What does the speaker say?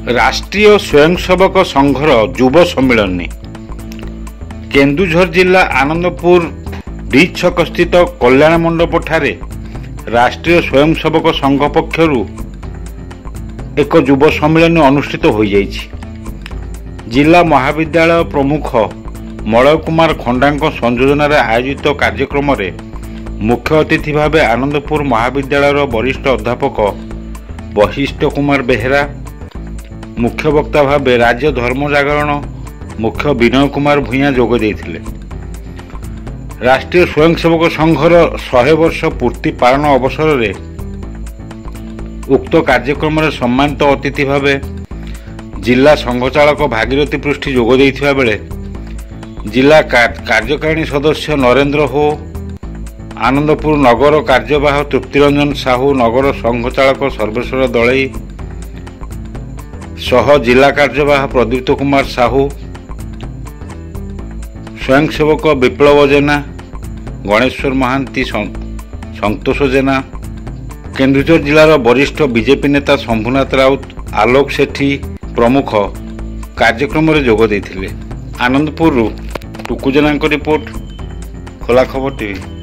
राष्ट्रीय स्वयंसेवक संघर युव सम्मिलन केन्दुझर जिला आनंदपुर ब्रिज छक स्थित कल्याण मंडप ठारे राष्ट्रीय स्वयंसेवक संघ पक्षर एक युव सम्मिलन अनुष्ठित हो जाइछि। जिला महाविद्यालय प्रमुख मलय कुमार खंडा संयोजन आयोजित कार्यक्रम रे मुख्य अतिथि भाव आनंदपुर महाविद्यालय वरिष्ठ अध्यापक वशिष्ठ कुमार बेहेरा, मुख्य वक्ता भाव राज्य धर्म जागरण मुख्य विनय कुमार भूया जोग देइथिले। राष्ट्रीय स्वयंसेवक संघर 100 वर्ष पूर्ति पालन अवसर में उक्त कार्यक्रम में सम्मानित अतिथि भाव जिला संघचालक भागीरथी पृष्ठी जोग देइथिबा बेले जिला कार्यकारिणी सदस्य नरेंद्र हो, आनंदपुर नगर कार्यवाह तृप्तिरंजन साहू, नगर संघचालक सर्वेश्वर दलई सह जिला कार्यवाह प्रदीप्त कुमार साहू, स्वयंसेवक विप्लव जेना, गणेश्वर महांती, संतोष जेना, केन्दुझर जिलार वरिष्ठ बीजेपी नेता शंभुनाथ राउत, आलोक सेठी प्रमुख कार्यक्रम में जोग देइथिले। आनंदपुर टुकु जेना रिपोर्ट, खोला खबर टीवी।